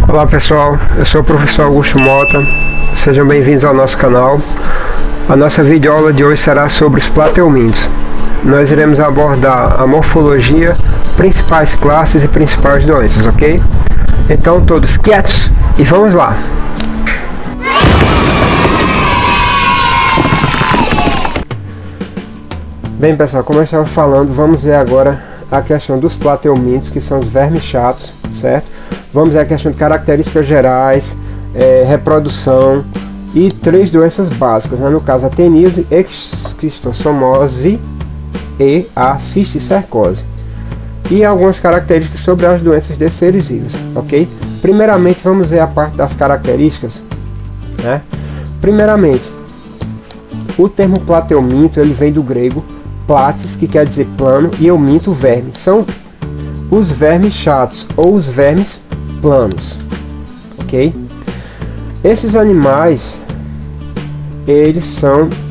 Olá pessoal, eu sou o professor Augusto Mota, sejam bem-vindos ao nosso canal. A nossa videoaula de hoje será sobre os plateumintos. Nós iremos abordar a morfologia, principais classes e principais doenças, ok? Então todos quietos e vamos lá! Bem pessoal, como eu estava falando, vamos ver agora a questão dos plateumintos, que são os vermes chatos, certo? Vamos ver a questão de características gerais, reprodução e 3 doenças básicas, né? No caso a teníase, esquistossomose e a cisticercose. E algumas características sobre as doenças de seres vivos, ok? Primeiramente vamos ver a parte das características, né? Primeiramente, o termo plateuminto ele vem do grego platis, que quer dizer plano, e euminto, verme. São os vermes chatos ou os vermes planos, ok? Esses animais eles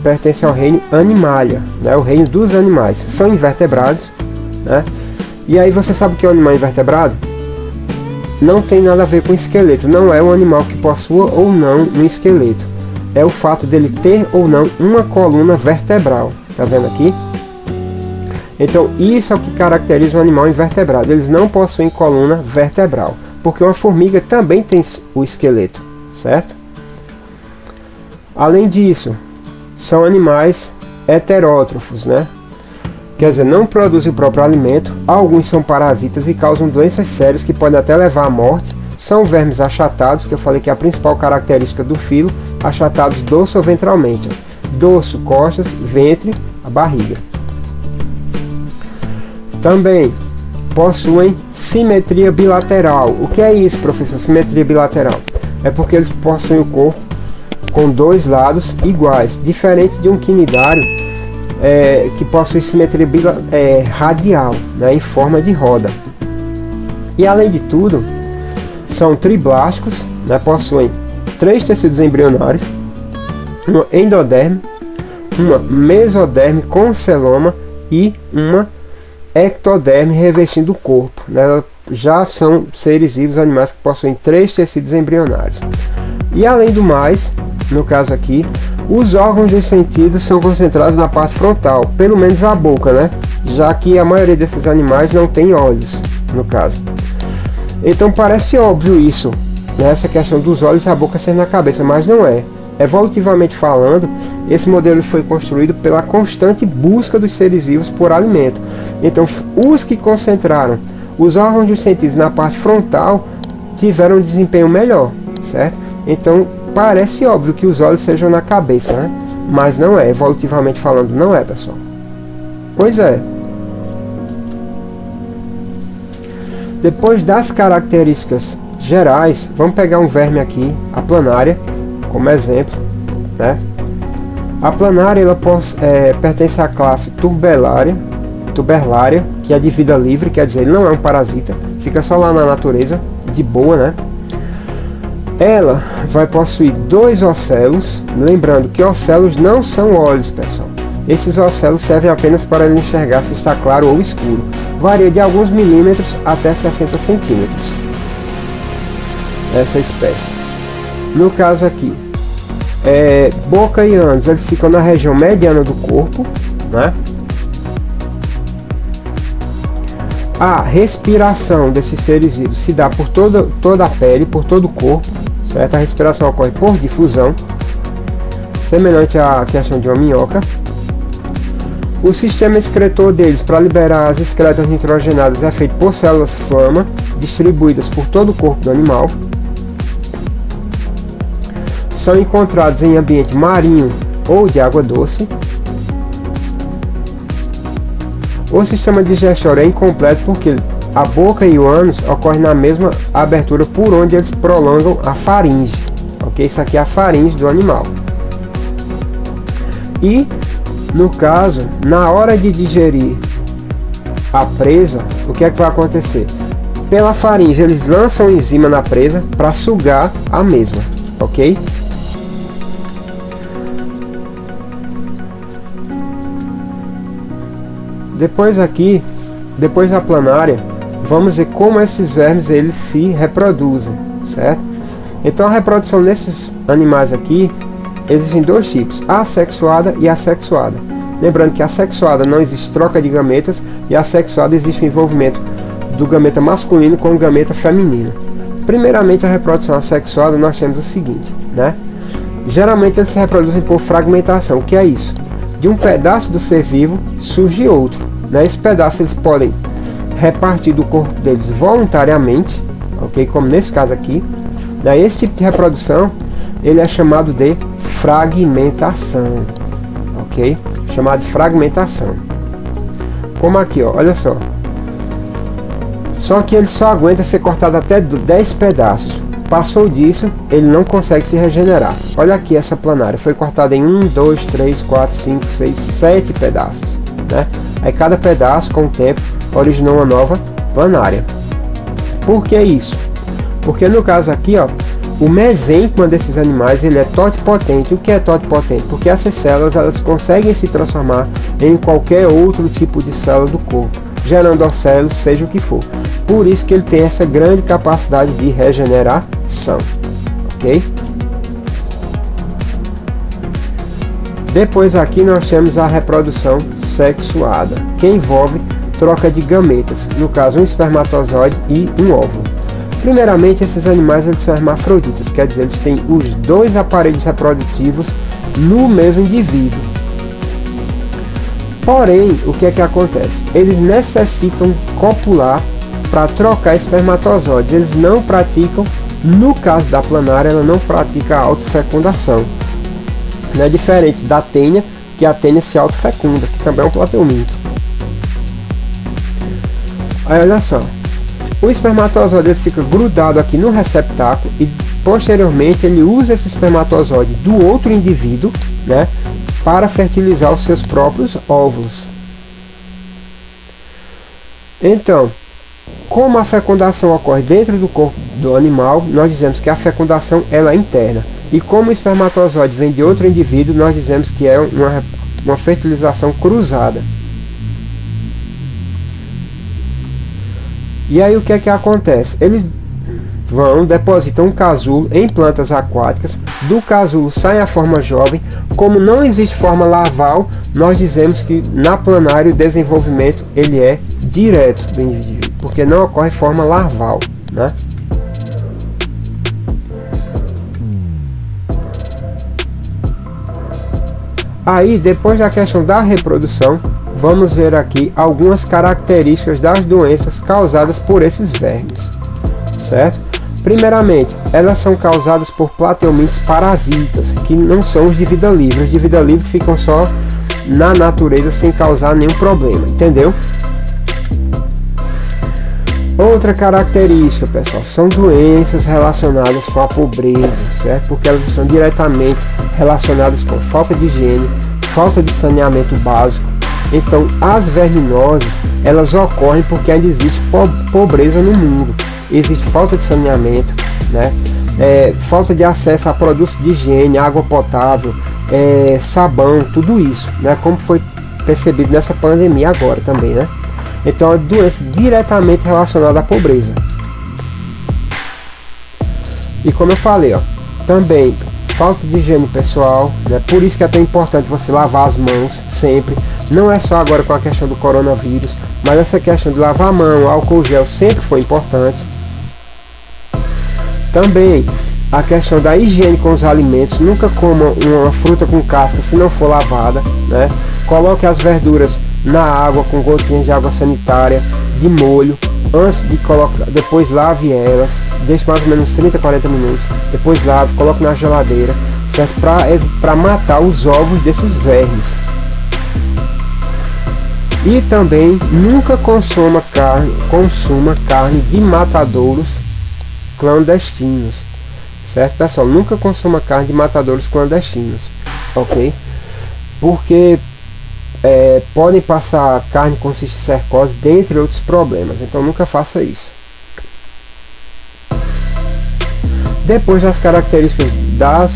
pertencem ao reino Animalia, né? O reino dos animais. São invertebrados, né? E aí você sabe o que é um animal invertebrado? Não tem nada a ver com esqueleto, não é um animal que possua ou não um esqueleto, é o fato dele ter ou não uma coluna vertebral, tá vendo aqui? Então isso é o que caracteriza um animal invertebrado, eles não possuem coluna vertebral, porque uma formiga também tem o esqueleto, certo? Além disso, são animais heterótrofos, né? Quer dizer, não produzem o próprio alimento, alguns são parasitas e causam doenças sérias que podem até levar à morte. São vermes achatados, que eu falei que é a principal característica do filo, achatados dorso ou ventralmente. Dorso, costas, ventre, a barriga. Também possuem simetria bilateral. O que é isso, professor? Simetria bilateral é porque eles possuem o corpo com 2 lados iguais, diferente de um quinidário que possui simetria radial, né, em forma de roda. E além de tudo, são triblásticos, né, possuem 3 tecidos embrionários, uma endoderme, uma mesoderme com celoma e uma ectoderme revestindo o corpo, né? Já são seres vivos, animais que possuem 3 tecidos embrionários. E além do mais, no caso aqui, os órgãos dos sentidos são concentrados na parte frontal, pelo menos a boca, né? Já que a maioria desses animais não tem olhos, no caso. Então parece óbvio isso, né? Essa questão dos olhos e a boca ser na cabeça, mas não é. Evolutivamente falando, esse modelo foi construído pela constante busca dos seres vivos por alimento. Então, os que concentraram os órgãos dos sentidos na parte frontal tiveram um desempenho melhor, certo? Então, parece óbvio que os olhos sejam na cabeça, né? Mas não é, evolutivamente falando, não é, pessoal. Pois é. Depois das características gerais, vamos pegar um verme aqui, a planária, como exemplo, né? A planária ela pertence à classe tuberlária, que é de vida livre, quer dizer, ele não é um parasita, fica só lá na natureza, de boa, né? Ela vai possuir 2 ocelos, lembrando que ocelos não são olhos, pessoal. Esses ocelos servem apenas para ele enxergar se está claro ou escuro. Varia de alguns milímetros até 60 centímetros. Essa espécie. No caso aqui, boca e ânus, eles ficam na região mediana do corpo, né? A respiração desses seres vivos se dá por toda a pele, por todo o corpo, certo? A respiração ocorre por difusão, semelhante à questão de uma minhoca. O sistema excretor deles para liberar as excretas nitrogenadas é feito por células flama, distribuídas por todo o corpo do animal. São encontrados em ambiente marinho ou de água doce. O sistema digestório é incompleto porque a boca e o ânus ocorrem na mesma abertura por onde eles prolongam a faringe, ok? Isso aqui é a faringe do animal. E, no caso, na hora de digerir a presa, o que é que vai acontecer? Pela faringe eles lançam enzima na presa para sugar a mesma, ok? Depois da planária, vamos ver como esses vermes eles se reproduzem, certo? Então a reprodução nesses animais aqui existem dois tipos, a assexuada e assexuada. Lembrando que a assexuada não existe troca de gametas e a assexuada existe o envolvimento do gameta masculino com o gameta feminino. Primeiramente, a reprodução assexuada, nós temos o seguinte, né? Geralmente eles se reproduzem por fragmentação. O que é isso? De um pedaço do ser vivo surge outro, né? Esse pedaço eles podem repartir do corpo deles voluntariamente, ok? Como nesse caso aqui. Daí esse tipo de reprodução ele é chamado de fragmentação, ok? Chamado de fragmentação. Como aqui, ó, olha só. Só que ele só aguenta ser cortado até 10 pedaços. Passou disso, ele não consegue se regenerar. Olha aqui essa planária, foi cortada em 1, 2, 3, 4, 5, 6, 7 pedaços, né? Aí cada pedaço, com o tempo, originou uma nova planária. Por que isso? Porque no caso aqui, ó, o mesênquima desses animais ele é totipotente. O que é totipotente? Porque essas células elas conseguem se transformar em qualquer outro tipo de célula do corpo, gerando océlos, seja o que for. Por isso que ele tem essa grande capacidade de regeneração, ok? Depois aqui nós temos a reprodução sexuada, que envolve troca de gametas, no caso um espermatozoide e um óvulo. Primeiramente, esses animais eles são hermafroditas, quer dizer, eles têm os dois aparelhos reprodutivos no mesmo indivíduo. Porém, o que é que acontece? Eles necessitam copular para trocar espermatozoides. Eles não praticam, no caso da planária, ela não pratica a autofecundação. Não é diferente da tênia, que a tênia se autofecunda, que também é um plateuminto. Aí olha só, o espermatozoide ele fica grudado aqui no receptáculo e posteriormente ele usa esse espermatozoide do outro indivíduo, né, para fertilizar os seus próprios óvulos. Então, como a fecundação ocorre dentro do corpo do animal, nós dizemos que a fecundação ela é interna. E como o espermatozoide vem de outro indivíduo, nós dizemos que é uma fertilização cruzada. E aí o que é que acontece? Eles depositam um casulo em plantas aquáticas, do casulo sai a forma jovem. Como não existe forma larval, nós dizemos que na planária o desenvolvimento ele é direto do indivíduo, porque não ocorre forma larval, né? Aí, depois da questão da reprodução, vamos ver aqui algumas características das doenças causadas por esses vermes, certo? Primeiramente, elas são causadas por plateumintos parasitas, que não são os de vida livre. Os de vida livre ficam só na natureza sem causar nenhum problema, entendeu? Outra característica, pessoal, são doenças relacionadas com a pobreza, certo? Porque elas estão diretamente relacionadas com falta de higiene, falta de saneamento básico. Então, as verminoses, elas ocorrem porque ainda existe pobreza no mundo. Existe falta de saneamento, né? Falta de acesso a produtos de higiene, água potável, sabão, tudo isso, né? Como foi percebido nessa pandemia agora também, né? Então, é doença diretamente relacionada à pobreza. E como eu falei, ó, também falta de higiene pessoal, né? Por isso que é tão importante você lavar as mãos sempre. Não é só agora com a questão do coronavírus, mas essa questão de lavar a mão, álcool gel sempre foi importante. Também a questão da higiene com os alimentos. Nunca coma uma fruta com casca se não for lavada, né? Coloque as verduras na água com gotinhas de água sanitária, de molho, antes de colocar, depois lave elas, deixe mais ou menos 30, 40 minutos, depois lave, coloque na geladeira, certo? Para matar os ovos desses vermes. E também nunca consuma carne de matadouros clandestinos, certo, pessoal? Nunca consuma carne de matadouros clandestinos, ok? Porque podem passar carne com cisticercose, dentre outros problemas. Então nunca faça isso. Depois das características das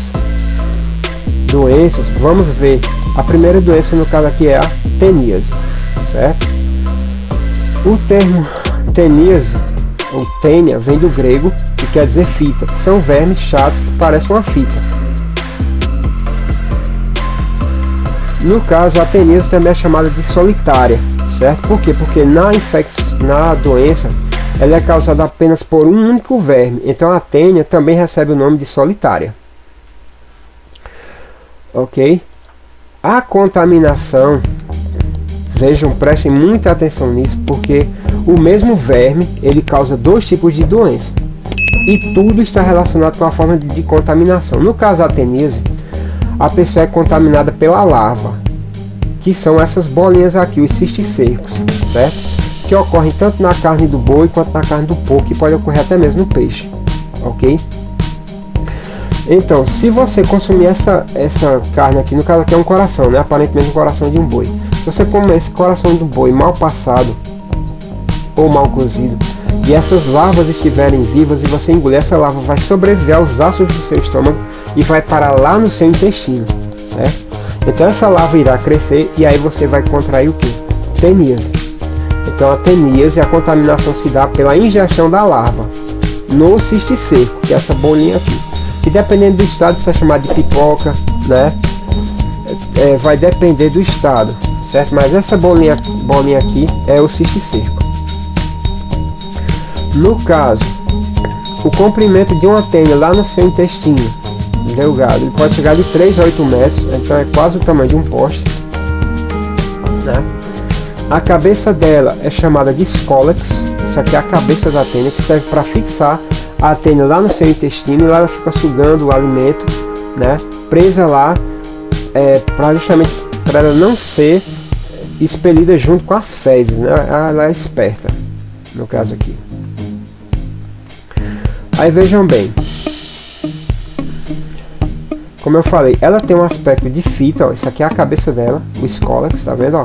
doenças, vamos ver a primeira doença, no caso aqui é a teníase, certo? O termo teníase ou tênia vem do grego e quer dizer fita. São vermes chatos que parecem uma fita. No caso, a teníase também é chamada de solitária, certo? Por quê? Porque na doença ela é causada apenas por um único verme. Então a tênia também recebe o nome de solitária. Ok? A contaminação, vejam, prestem muita atenção nisso, porque o mesmo verme ele causa dois tipos de doença. E tudo está relacionado com a forma de contaminação. No caso da teníase, a pessoa é contaminada pela larva, que são essas bolinhas aqui, os cisticércicos, certo? Que ocorrem tanto na carne do boi quanto na carne do porco, e pode ocorrer até mesmo no peixe, ok? Então, se você consumir essa carne aqui, no caso aqui é um coração, né? Aparentemente um coração de um boi. Se você comer esse coração do boi mal passado ou mal cozido, e essas larvas estiverem vivas e você engolir, essa larva vai sobreviver aos ácidos do seu estômago e vai parar lá no seu intestino, certo? Então essa larva irá crescer e aí você vai contrair o que? Teníase. Então a teníase, a contaminação se dá pela ingestão da larva no cisticércico, que é essa bolinha aqui. Que dependendo do estado isso é chamado de pipoca, né? Vai depender do estado, certo? Mas essa bolinha aqui é o cisticércico. No caso, o comprimento de uma tênia lá no seu intestino delgado, ele pode chegar de 3 a 8 metros, então é quase o tamanho de um poste, né? A cabeça dela é chamada de scolex, isso aqui é a cabeça da tênia, que serve para fixar a tênia lá no seu intestino, e lá ela fica sugando o alimento, né? Presa lá, justamente para ela não ser expelida junto com as fezes, né? Ela é esperta, no caso aqui. Aí vejam bem, como eu falei, ela tem um aspecto de fita, ó, isso aqui é a cabeça dela, o scolex, tá vendo, ó?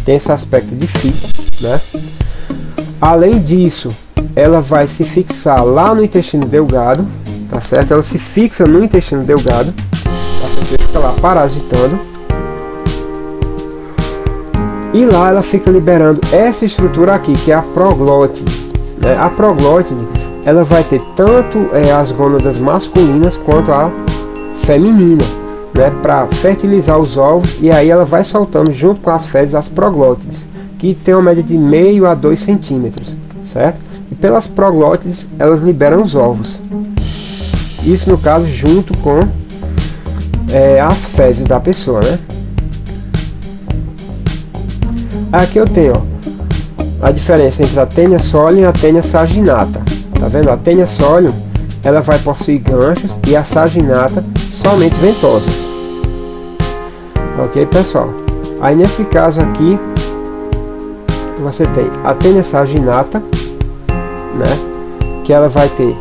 Tem esse aspecto de fita, né? Além disso, ela vai se fixar lá no intestino delgado, tá certo? Ela se fixa no intestino delgado, você fica lá parasitando, e lá ela fica liberando essa estrutura aqui, que é a proglótide, né? A proglótide, ela vai ter tanto as gônadas masculinas quanto a feminina, né, para fertilizar os ovos, e aí ela vai soltando junto com as fezes as proglótides, que tem uma média de meio a 2 centímetros, certo? E pelas proglótides elas liberam os ovos. Isso no caso junto com as fezes da pessoa, né? Aqui eu tenho, ó, a diferença entre a tênia solium e a tênia saginata. Tá vendo? A tênia solium ela vai possuir ganchos e a saginata somente ventosas. Ok, pessoal? Aí nesse caso aqui você tem a tênia saginata, né? Que ela vai ter,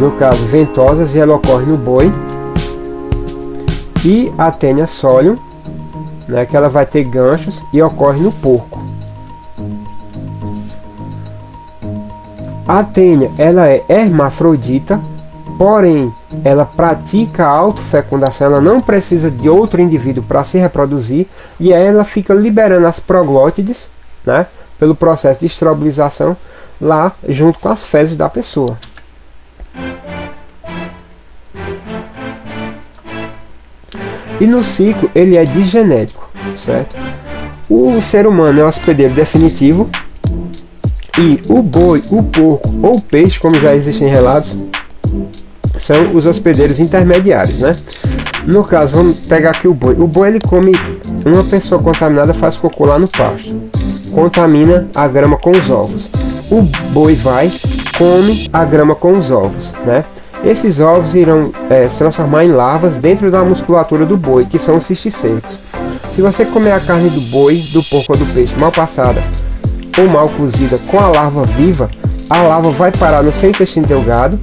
no caso, ventosas, e ela ocorre no boi. E a tênia solium, né? Que ela vai ter ganchos e ocorre no porco. A tênia ela é hermafrodita, porém ela pratica a autofecundação, ela não precisa de outro indivíduo para se reproduzir, e aí ela fica liberando as proglótides, né, pelo processo de estrobilização lá junto com as fezes da pessoa. E no ciclo ele é digenético, certo? O ser humano é o hospedeiro definitivo, e o boi, o porco ou o peixe, como já existem relatos, são os hospedeiros intermediários, né? No caso, vamos pegar aqui o boi. O boi ele come, uma pessoa contaminada faz cocô lá no pasto, contamina a grama com os ovos. O boi vai, come a grama com os ovos, né? Esses ovos irão se transformar em larvas dentro da musculatura do boi, que são os cisticércicos. Se você comer a carne do boi, do porco ou do peixe mal passada ou mal cozida com a larva viva, a larva vai parar no seu intestino delgado,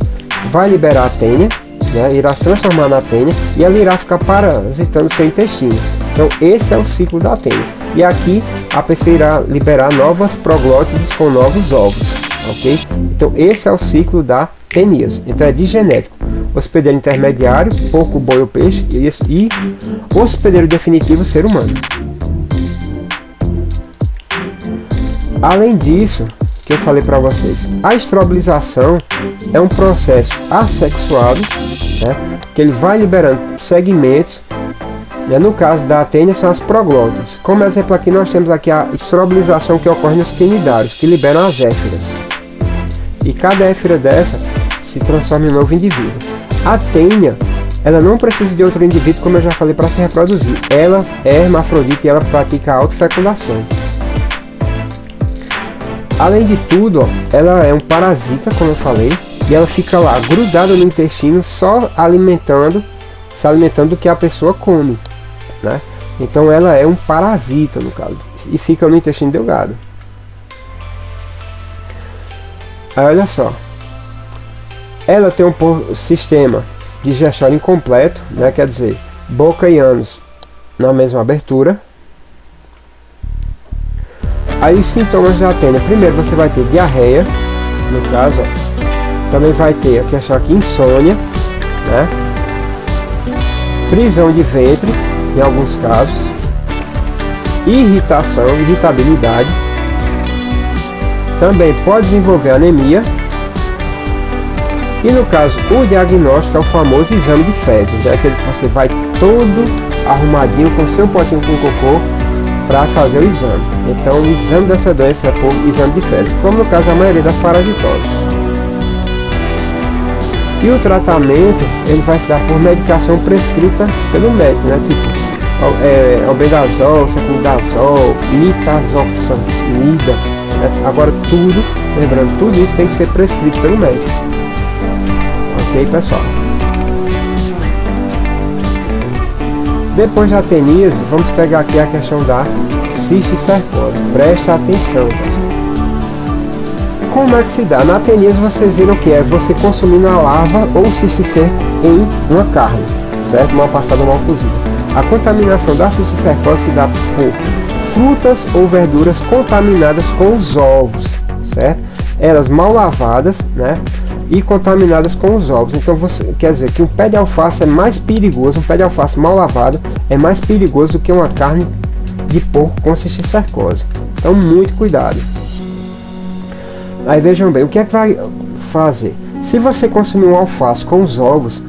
vai liberar a tênia, né, irá se transformar na tênia, e ela irá ficar parasitando seu intestino. Então esse é o ciclo da tênia. E aqui a pessoa irá liberar novas proglótides com novos ovos, ok? Então esse é o ciclo da teníase. Então é digenético. Hospedeiro intermediário, porco, boi ou peixe, e hospedeiro definitivo, ser humano. Além disso, o que eu falei para vocês. A estrobilização é um processo assexuado, né, que ele vai liberando segmentos, né, no caso da tênia são as proglótides. Como exemplo aqui nós temos aqui a estrobilização que ocorre nos quinidários, que liberam as éfiras. E cada éfira dessa se transforma em um novo indivíduo. A tênia, ela não precisa de outro indivíduo, como eu já falei, para se reproduzir. Ela é hermafrodita e ela pratica a autofecundação. Além de tudo, ó, ela é um parasita, como eu falei, e ela fica lá grudada no intestino, só se alimentando do que a pessoa come, né? Então ela é um parasita, no caso, e fica no intestino delgado. Aí olha só, ela tem um sistema digestório incompleto, né? Quer dizer, boca e ânus na mesma abertura. Aí os sintomas da tênia: primeiro você vai ter diarreia, no caso, ó. Também vai ter a questão aqui, insônia, né? Prisão de ventre, em alguns casos, irritação, irritabilidade. Também pode desenvolver anemia. E no caso, o diagnóstico é o famoso exame de fezes, é aquele que você vai todo arrumadinho com seu potinho com cocô para fazer o exame. Então o exame dessa doença é por exame de fezes, como no caso da maioria das parasitoses. E o tratamento, ele vai se dar por medicação prescrita pelo médico, né? Tipo albendazol, secundazol, nitazoxanida, né? Agora tudo, lembrando, tudo isso tem que ser prescrito pelo médico. Ok, pessoal? Depois da teníase, vamos pegar aqui a questão da cisticercose. Preste atenção, pessoal. Como é que se dá? Na teníase vocês viram que é você consumindo a larva ou cisticerco em uma carne, certo? Mal passada, mal cozida. A contaminação da cisticercose se dá por frutas ou verduras contaminadas com os ovos, certo? Elas mal lavadas, né? E contaminadas com os ovos. Então você quer dizer que um pé de alface é mais perigoso, um pé de alface mal lavado é mais perigoso do que uma carne de porco com cisticercose. Então muito cuidado. Aí vejam bem, o que é que vai fazer? Se você consumir um alface com os ovos,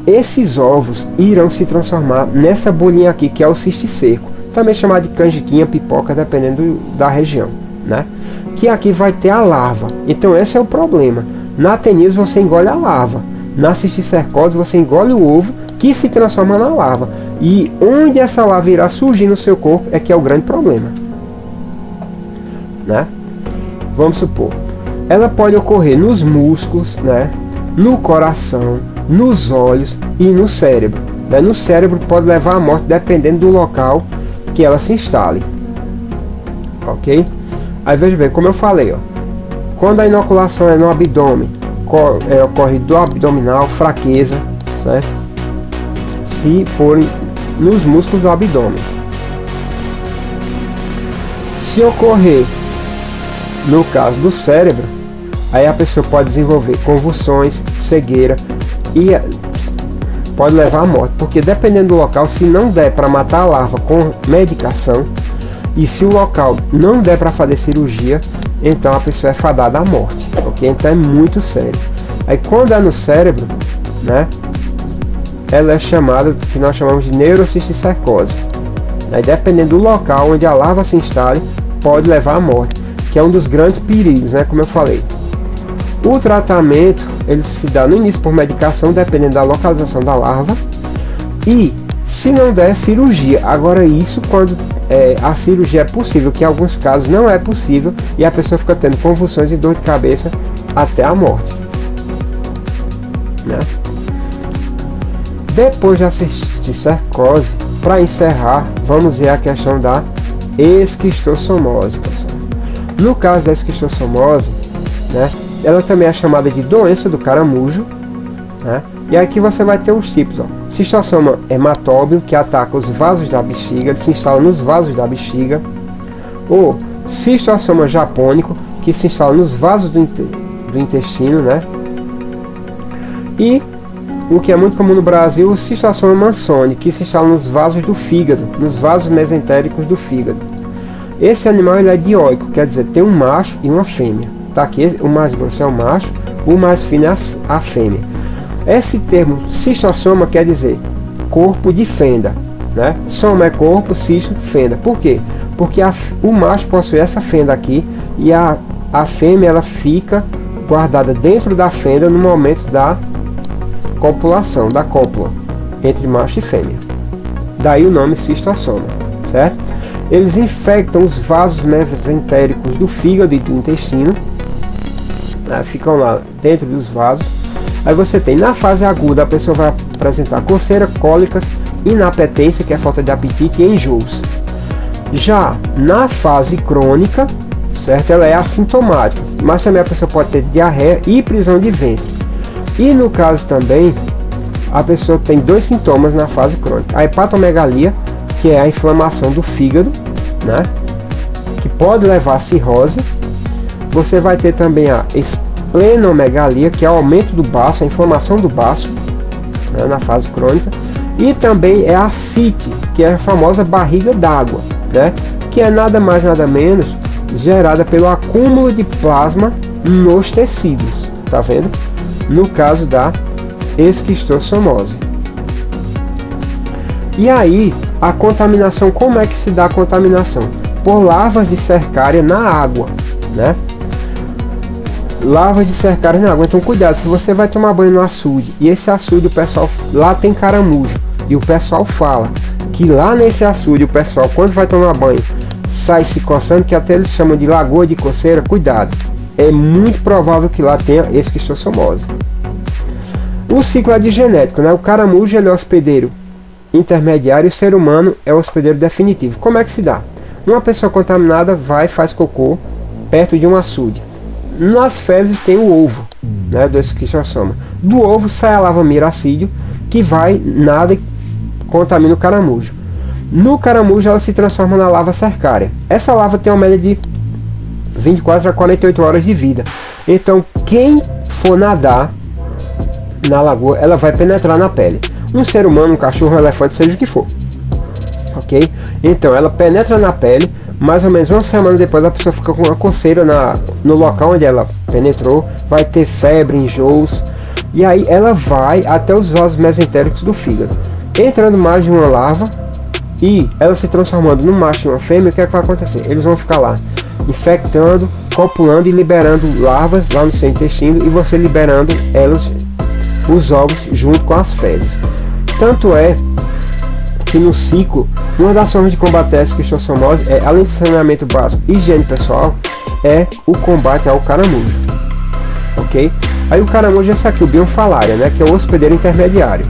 esses ovos irão se transformar nessa bolinha aqui, que é o cisticerco, também chamado de canjiquinha, pipoca, dependendo da região, né? Que aqui vai ter a larva. Então esse é o problema. Na teníase você engole a larva, na cisticercose você engole o ovo, que se transforma na larva. E onde essa larva irá surgir no seu corpo é que é o grande problema, né? Vamos supor, ela pode ocorrer nos músculos, né? No coração, nos olhos e no cérebro, né? No cérebro pode levar à morte dependendo do local que ela se instale. Ok? Aí veja bem, como eu falei, ó, quando a inoculação é no abdômen, ocorre do abdominal, fraqueza, certo? Se forem nos músculos do abdômen. Se ocorrer no caso do cérebro, aí a pessoa pode desenvolver convulsões, cegueira e pode levar à morte, porque dependendo do local, se não der para matar a larva com medicação e se o local não der para fazer cirurgia, então a pessoa é fadada à morte, ok? Então é muito sério. Aí quando é no cérebro, né, ela é chamada, que nós chamamos de neurocisticercose. Aí dependendo do local onde a larva se instale, pode levar à morte, que é um dos grandes perigos, né, como eu falei. O tratamento, ele se dá no início por medicação, dependendo da localização da larva, e se não der, cirurgia. Agora isso quando a cirurgia é possível, que em alguns casos não é possível, e a pessoa fica tendo convulsões e dor de cabeça até a morte, né? Depois da cisticercose, para encerrar, vamos ver a questão da esquistossomose, pessoal. No caso da esquistossomose, né, ela também é chamada de doença do caramujo, né? E aqui você vai ter os tipos, ó. Cistossoma hematóbio, que ataca os vasos da bexiga, ele se instala nos vasos da bexiga. Ou cistossoma japônico, que se instala nos vasos do intestino, né? E o que é muito comum no Brasil, o cistossoma mansoni, que se instala nos vasos do fígado, nos vasos mesentéricos do fígado. Esse animal ele é dioico, quer dizer, tem um macho e uma fêmea. tá aqui, o mais grosso é o macho, o mais fino é a fêmea. Esse termo cistossoma quer dizer corpo de fenda, né? Soma é corpo, cisto, fenda. Por quê? Porque o macho possui essa fenda aqui e a fêmea ela fica guardada dentro da fenda no momento da copulação, da cópula entre macho e fêmea. Daí o nome cistossoma, certo? Eles infectam os vasos mesentéricos do fígado e do intestino, ficam lá dentro dos vasos. Aí você tem, na fase aguda, a pessoa vai apresentar coceira, cólicas, inapetência, que é falta de apetite, e enjoos. Já na fase crônica, certo, ela é assintomática, mas também a pessoa pode ter diarreia e prisão de ventre. E no caso também, a pessoa tem dois sintomas na fase crônica: a hepatomegalia, que é a inflamação do fígado, né, que pode levar a cirrose. Você vai ter também a esplenomegalia, que é o aumento do baço, a inflamação do baço, né, na fase crônica. E também é a ascite, que é a famosa barriga d'água, né, que é nada mais nada menos gerada pelo acúmulo de plasma nos tecidos, tá vendo? No caso da esquistossomose. E aí, a contaminação, como é que se dá a contaminação? Por larvas de cercária na água, né? Larvas de cercária na água. Então cuidado, se você vai tomar banho no açude e esse açude o pessoal lá tem caramujo e o pessoal fala que lá nesse açude o pessoal quando vai tomar banho sai se coçando, que até eles chamam de lagoa de coceira, cuidado, é muito provável que lá tenha esquistossomose. O ciclo é de genético, né? O caramujo ele é hospedeiro intermediário e o ser humano é o hospedeiro definitivo. Como é que se dá? Uma pessoa contaminada vai e faz cocô perto de um açude. Nas fezes tem o ovo, né, do esquistossoma. Do ovo sai a larva miracídio, que vai, nada e contamina o caramujo. No caramujo ela se transforma na larva cercária. Essa larva tem uma média de 24 a 48 horas de vida. Então quem for nadar na lagoa, ela vai penetrar na pele. Um ser humano, um cachorro, um elefante, seja o que for. Ok? Então ela penetra na pele, mais ou menos uma semana depois a pessoa fica com uma coceira no local onde ela penetrou, vai ter febre, enjoos, e aí ela vai até os vasos mesentéricos do fígado, entrando mais de uma larva e ela se transformando num macho e uma fêmea. O que é que vai acontecer? Eles vão ficar lá infectando, copulando e liberando larvas lá no seu intestino, e você liberando elas, os ovos, junto com as fezes. Tanto é que no ciclo, uma das formas de combater a esquistossomose é, além de saneamento básico e higiene pessoal, é o combate ao caramujo. Ok? Aí o caramujo é esse aqui, o Bionfalaria, né, que é o hospedeiro intermediário.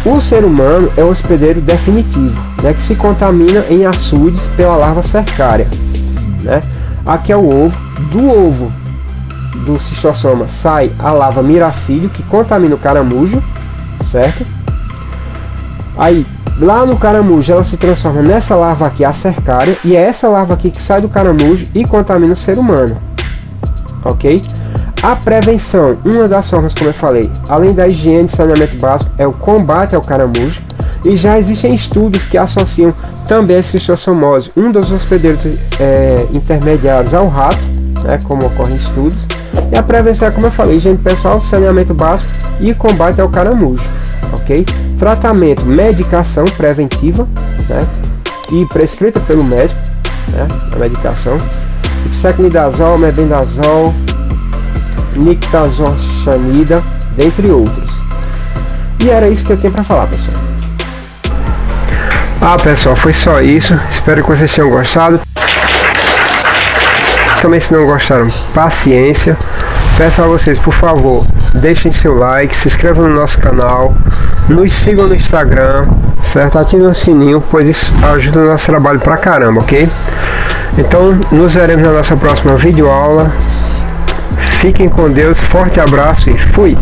O ser humano é o hospedeiro definitivo, né, que se contamina em açudes pela larva cercária, né? Aqui é o ovo. Do ovo do cistossoma sai a larva miracídio, que contamina o caramujo, certo? Aí lá no caramujo ela se transforma nessa larva aqui, a cercária, e é essa larva aqui que sai do caramujo e contamina o ser humano. Ok? A prevenção, uma das formas, como eu falei, além da higiene e saneamento básico, é o combate ao caramujo. E já existem estudos que associam também a esquistossomose, um dos hospedeiros intermediários, ao rato, né, como ocorrem estudos. E a prevenção é, como eu falei, higiene pessoal, saneamento básico e combate ao caramujo. Ok? Tratamento, medicação preventiva, né, e prescrita pelo médico, né, a medicação, secmidazol, mebendazol, nictazoxanida, dentre outros. E era isso que eu tinha para falar, pessoal. Pessoal, foi só isso. Espero que vocês tenham gostado. Também, se não gostaram, paciência. Peço a vocês, por favor, deixem seu like, se inscrevam no nosso canal, nos sigam no Instagram, certo? Ativem o sininho, pois isso ajuda o nosso trabalho pra caramba, ok? Então, nos veremos na nossa próxima videoaula. Fiquem com Deus, forte abraço e fui!